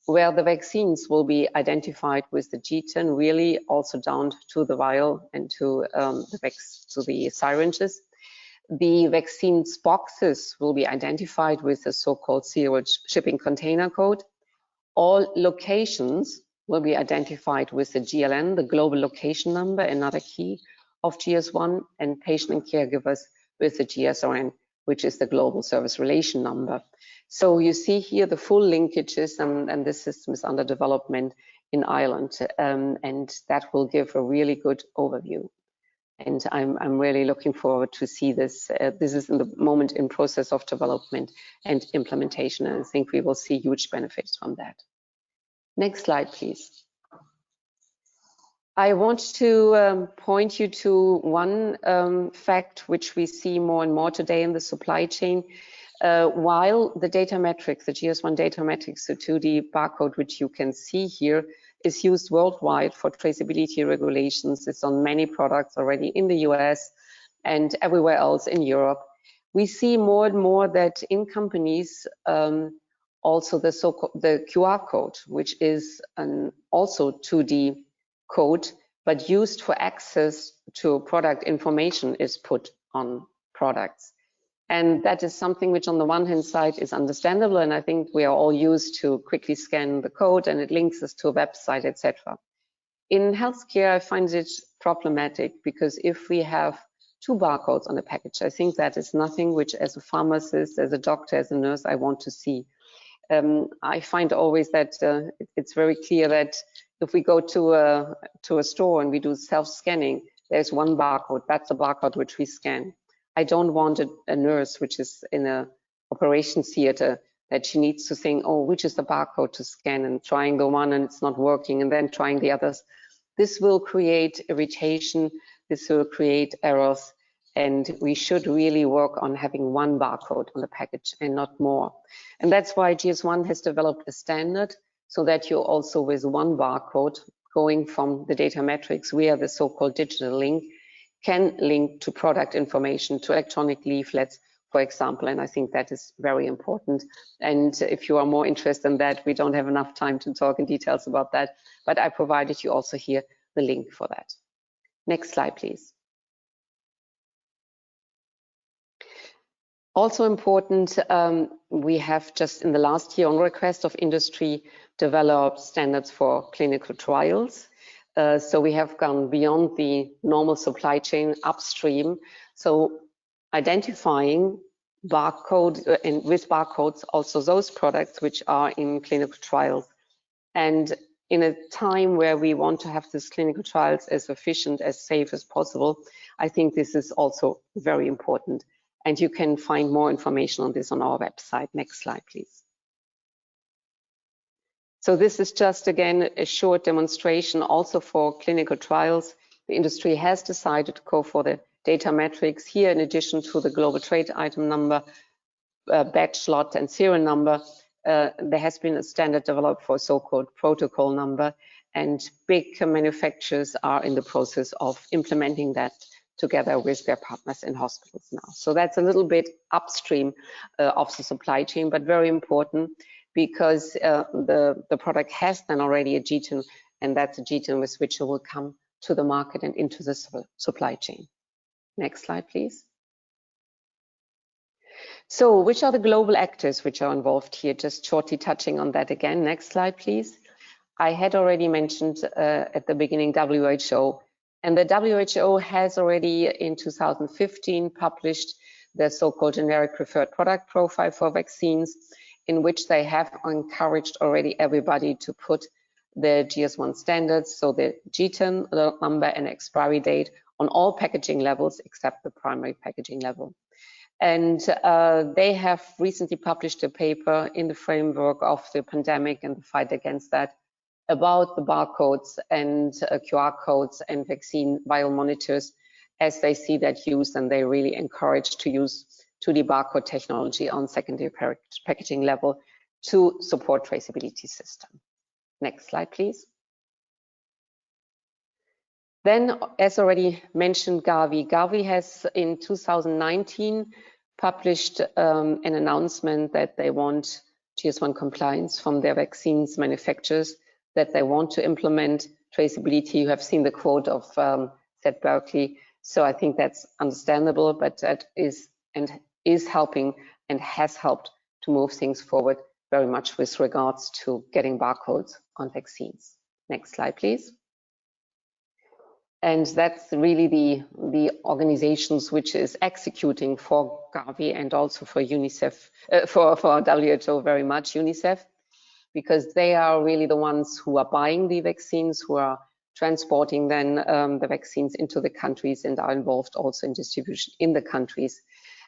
where the vaccines will be identified with the G10, really also down to the vial and to the syringes. The vaccines boxes will be identified with the so-called serial shipping container code. All locations will be identified with the GLN, the global location number, another key of GS1, and patient and caregivers with the GSRN, which is the global service relation number. So you see here the full linkages, and this system is under development in Ireland, and that will give a really good overview. And I'm really looking forward to see this. This is in the moment in process of development and implementation, and I think we will see huge benefits from that. Next slide, please. I want to point you to one fact which we see more and more today in the supply chain. While the data metrics, the GS1 data metrics, the 2D barcode, which you can see here, is used worldwide for traceability regulations. It's on many products already in the US and everywhere else in Europe. We see more and more that in companies, also the QR code, which is also 2D code, but used for access to product information, is put on products. And that is something which on the one hand side is understandable, and I think we are all used to quickly scan the code and it links us to a website, etc. In healthcare, I find it problematic because if we have two barcodes on a package, I think that is nothing which as a pharmacist, as a doctor, as a nurse, I want to see. I find always that it's very clear that if we go to a store and we do self-scanning, there's one barcode, that's the barcode which we scan. I don't want a nurse which is in a operation theater that she needs to think, oh, which is the barcode to scan, and trying the one and it's not working and then trying the others. This will create irritation, this will create errors, and we should really work on having one barcode on the package and not more. And that's why GS1 has developed a standard so that you also with one barcode going from the data metrics via the so-called digital link can link to product information, to electronic leaflets, for example, and I think that is very important. And if you are more interested in that, we don't have enough time to talk in details about that, but I provided you also here the link for that. Next slide, please. Also important, we have just in the last year on request of industry developed standards for clinical trials. So we have gone beyond the normal supply chain upstream. So identifying barcode and with barcodes, also those products which are in clinical trials. And in a time where we want to have these clinical trials as efficient, as safe as possible, I think this is also very important. And you can find more information on this on our website. Next slide, please. So this is just, again, a short demonstration also for clinical trials. The industry has decided to go for the data metrics here in addition to the global trade item number, batch lot and serial number. There has been a standard developed for so-called protocol number, and big manufacturers are in the process of implementing that together with their partners in hospitals now. So that's a little bit upstream of the supply chain, but very important, because the product has then already a G10, and that's a G10 with which it will come to the market and into the supply chain. Next slide, please. So which are the global actors which are involved here? Just shortly touching on that again. Next slide, please. I had already mentioned at the beginning WHO, and the WHO has already in 2015 published the so-called generic preferred product profile for vaccines, in which they have encouraged already everybody to put the GS1 standards, so the G10 number and expiry date on all packaging levels except the primary packaging level. And they have recently published a paper in the framework of the pandemic and the fight against that about the barcodes and QR codes and vaccine vial monitors as they see that used, and they really encourage to use 2D barcode technology on secondary packaging level to support traceability system. Next slide, please. Then, as already mentioned, Gavi. Gavi has in 2019 published an announcement that they want GS1 compliance from their vaccines manufacturers, that they want to implement traceability. You have seen the quote of Seth Berkley, so I think that's understandable, but that is helping and has helped to move things forward very much with regards to getting barcodes on vaccines. Next slide, please. And that's really the organizations which is executing for Gavi and also for UNICEF, for WHO very much, UNICEF, because they are really the ones who are buying the vaccines, who are transporting then the vaccines into the countries and are involved also in distribution in the countries.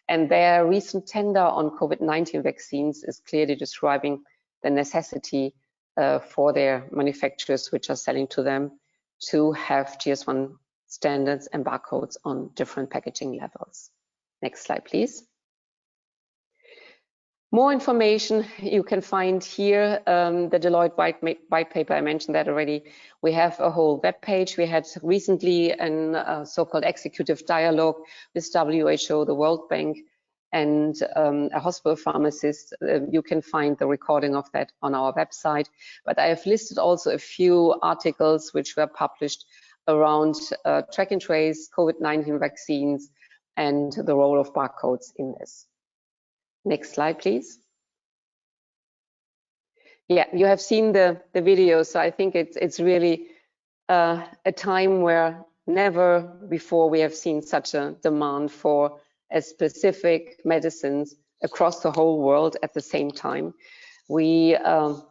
And their recent tender on COVID-19 vaccines is clearly describing the necessity for their manufacturers which are selling to them to have GS1 standards and barcodes on different packaging levels. Next slide, please. More information you can find here, the Deloitte white paper, I mentioned that already. We have a whole web page. We had recently a so-called executive dialogue with WHO, the World Bank, and a hospital pharmacist. You can find the recording of that on our website. But I have listed also a few articles which were published around track and trace, COVID-19 vaccines, and the role of barcodes in this. Next slide, please. Yeah, you have seen the video, so I think it's really a time where never before we have seen such a demand for specific medicines across the whole world at the same time. We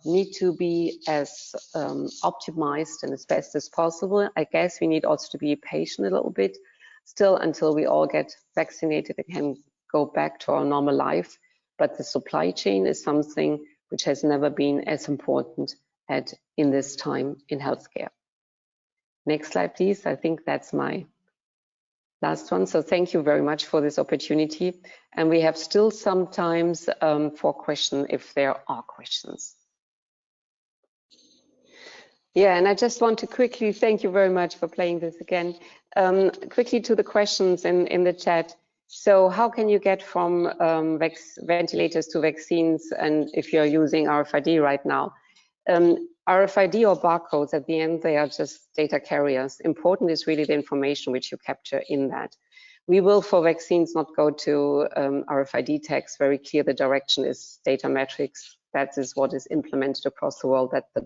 need to be as optimized and as best as possible. I guess we need also to be patient a little bit still until we all get vaccinated and can go back to our normal life. But the supply chain is something which has never been as important in this time in healthcare. Next slide, please. I think that's my last one. So thank you very much for this opportunity. And we have still some time for questions if there are questions. Yeah, and I just want to quickly thank you very much for playing this again. Quickly to the questions in the chat. So how can you get from ventilators to vaccines, and if you're using RFID right now? RFID or barcodes, at the end, they are just data carriers. Important is really the information which you capture in that. We will, for vaccines, not go to RFID tags. Very clear the direction is data metrics. That is what is implemented across the world, that's the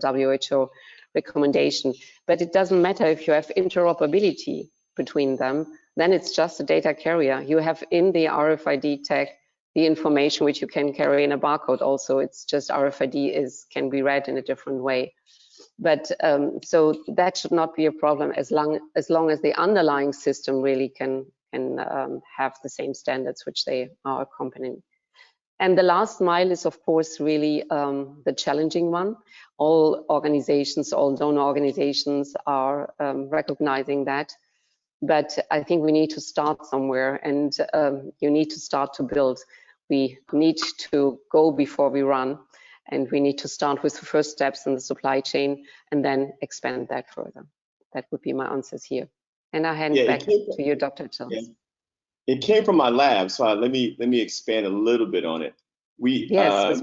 WHO recommendation. But it doesn't matter if you have interoperability between them, then it's just a data carrier. You have in the RFID tag the information which you can carry in a barcode also. It's just RFID can be read in a different way. But so that should not be a problem as long as the underlying system really can have the same standards which they are accompanying. And the last mile is, of course, really the challenging one. All organizations, all donor organizations are recognizing that. But I think we need to start somewhere, and you need to start to build. We need to go before we run, and we need to start with the first steps in the supply chain and then expand that further. That would be my answers here. And I hand back to you, Dr. Jones. Yeah. It came from my lab, so let me expand a little bit on it. We've done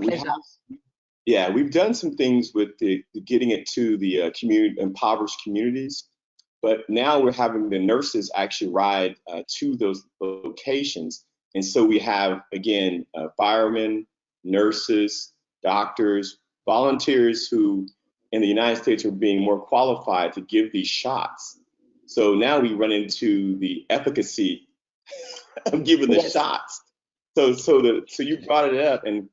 some things with the getting it to the impoverished communities. But now we're having the nurses actually ride to those locations. And so we have, again, firemen, nurses, doctors, volunteers who in the United States are being more qualified to give these shots. So now we run into the efficacy of giving the shots. So you brought it up, and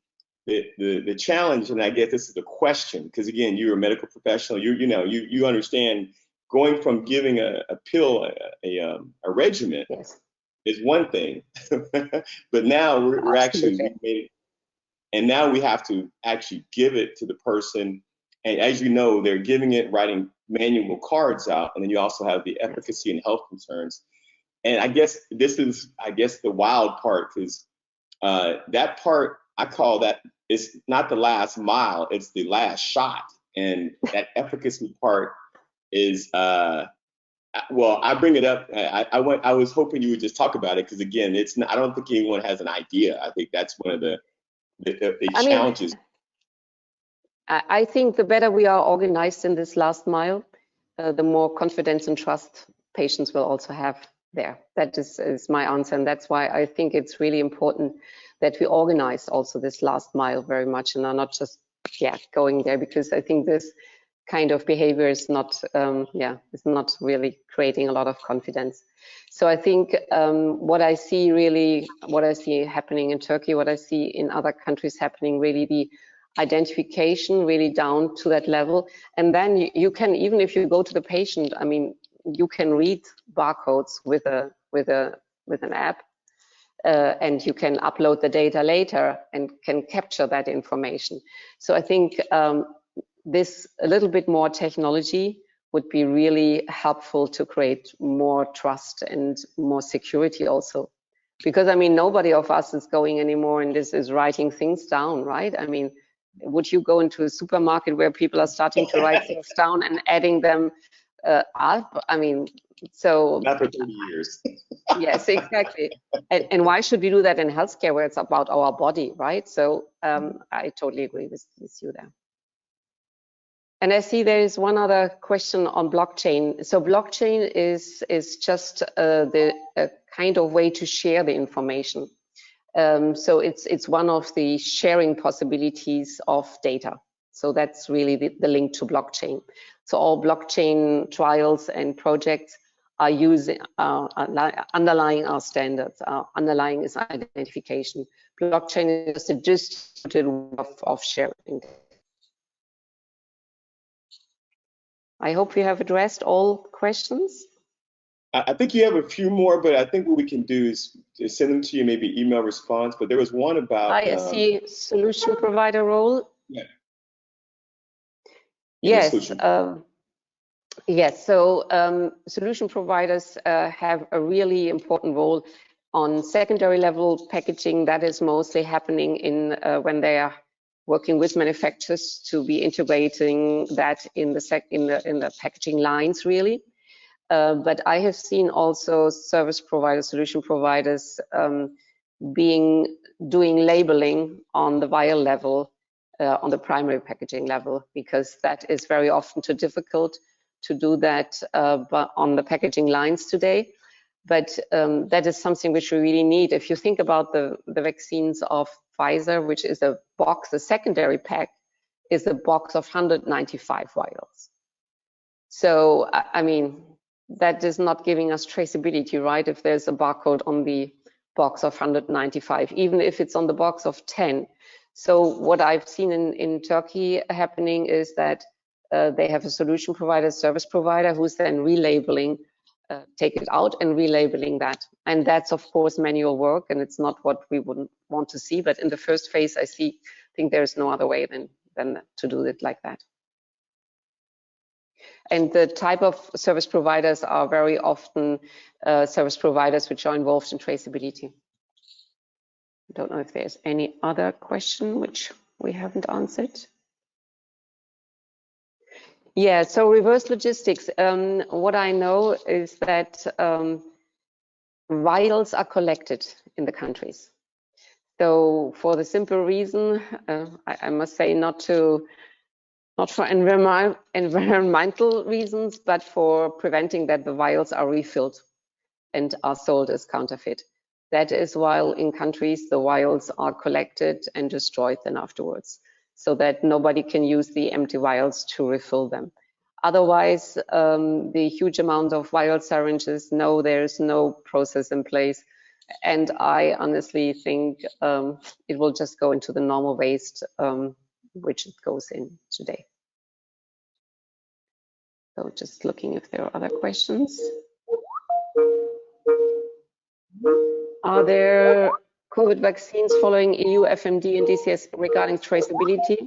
the challenge, and I guess this is the question, because again, you're a medical professional, you understand. Going from giving a pill, a regimen, is one thing, but now we're actually made it, and now we have to actually give it to the person. And as you know, they're giving it, writing manual cards out, and then you also have the efficacy and health concerns. And I guess this is, the wild part, is that part, I call that, it's not the last mile, it's the last shot, and that efficacy part is well, I bring it up. I was hoping you would just talk about it, because again, I don't think anyone has an idea. I think that's one of the challenges. I think the better we are organized in this last mile, the more confidence and trust patients will also have there. That is my answer, and that's why I think it's really important that we organize also this last mile very much and are not just going there, because I think this kind of behavior is not is not really creating a lot of confidence. So I think what I see happening in Turkey, what I see in other countries happening, really the identification really down to that level. And then you can, even if you go to the patient, I mean, you can read barcodes with an app, and you can upload the data later and can capture that information. So I think this a little bit more technology would be really helpful to create more trust and more security also. Because I mean, nobody of us is going anymore and is writing things down, right? I mean, would you go into a supermarket where people are starting to write things down and adding them up? I mean, so not for 30 years. Yes, exactly. And why should we do that in healthcare where it's about our body, right? So I totally agree with you there. And I see there is one other question on blockchain. So blockchain is just the kind of way to share the information. So it's one of the sharing possibilities of data. So that's really the link to blockchain. So all blockchain trials and projects are using underlying our standards. Underlying is identification. Blockchain is a distributed way of sharing. I hope we have addressed all questions. I think you have a few more, but I think what we can do is send them to you, maybe email response. But there was one about ISCEA solution provider role. Yeah. Yes. Yes. So solution providers have a really important role on secondary level packaging. That is mostly happening in when they are working with manufacturers to be integrating that in the packaging lines, really. But I have seen also service providers, solution providers doing labeling on the vial level, on the primary packaging level, because that is very often too difficult to do that but on the packaging lines today. But that is something which we really need. If you think about the vaccines of Pfizer, which is a box, the secondary pack is a box of 195 vials. So, I mean, that is not giving us traceability, right? If there's a barcode on the box of 195, even if it's on the box of 10. So what I've seen in Turkey happening is that they have a solution provider, service provider, who's then relabeling, take it out and relabeling that. And that's, of course, manual work, and it's not what we wouldn't want to see. But in the first phase, I think there's no other way than to do it like that. And the type of service providers are very often service providers which are involved in traceability. I don't know if there's any other question which we haven't answered. Yeah, so reverse logistics. What I know is that vials are collected in the countries. So for the simple reason, I must say not for environmental reasons, but for preventing that the vials are refilled and are sold as counterfeit. That is why in countries the vials are collected and destroyed then afterwards, so that nobody can use the empty vials to refill them. Otherwise, the huge amount of vial syringes, no, there's no process in place. And I honestly think it will just go into the normal waste, which it goes in today. So just looking if there are other questions. Are there COVID vaccines following EU FMD and DCS regarding traceability?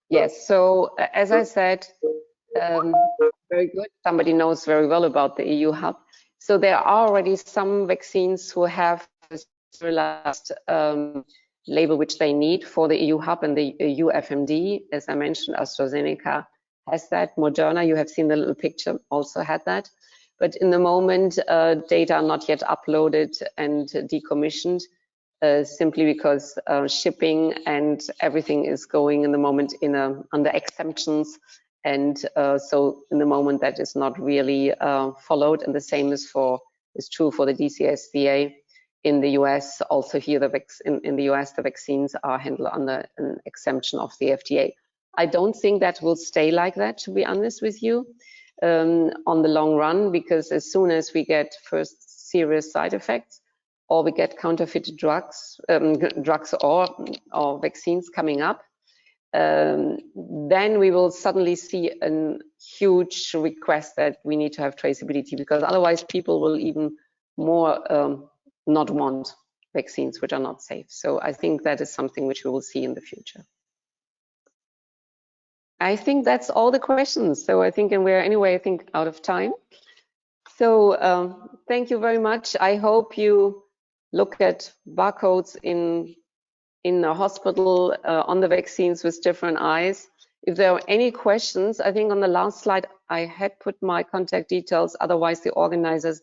Yes, so as I said, very good. Somebody knows very well about the EU hub. So there are already some vaccines who have the last label which they need for the EU hub and the EU FMD. As I mentioned, AstraZeneca has that. Moderna, you have seen the little picture, also had that. But in the moment, data are not yet uploaded and decommissioned. simply because shipping and everything is going in the moment under exemptions. And so in the moment that is not really followed, and the same is true for the DCSCA in the US. Also here, in the US, the vaccines are handled under an exemption of the FDA. I don't think that will stay like that, to be honest with you, on the long run, because as soon as we get first serious side effects, or we get counterfeited drugs or vaccines coming up, then we will suddenly see a huge request that we need to have traceability, because otherwise people will even more not want vaccines which are not safe. So I think that is something which we will see in the future. I think that's all the questions. So I think, and we're anyway, I think, out of time. So thank you very much. I hope you look at barcodes in a hospital on the vaccines with different eyes. If there are any questions, I think on the last slide I had put my contact details. Otherwise, the organizers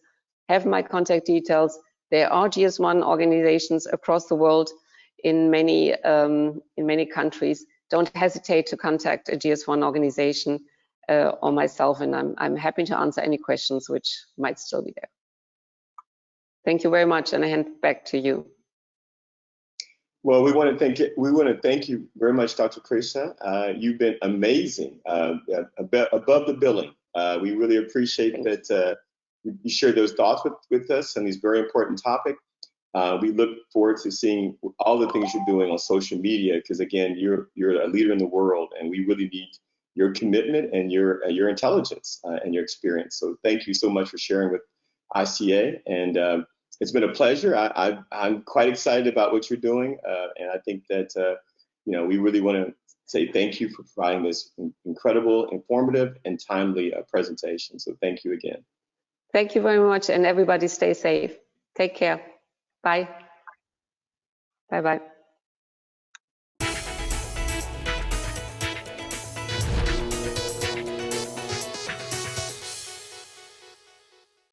have my contact details. There are GS1 organizations across the world in many countries. Don't hesitate to contact a GS1 organization or myself, and I'm happy to answer any questions which might still be there. Thank you very much, and I hand back to you. Well, we want to thank you very much, Dr. Kreysa. You've been amazing, above the billing. We really appreciate that you shared those thoughts with us on these very important topics. We look forward to seeing all the things you're doing on social media, because again, you're a leader in the world, and we really need your commitment and your intelligence and your experience. So thank you so much for sharing with ISCEA, and it's been a pleasure. I'm quite excited about what you're doing, and I think that we really want to say thank you for providing this incredible, informative, and timely presentation. So thank you again. Thank you very much, and everybody stay safe. Take care. Bye. Bye-bye.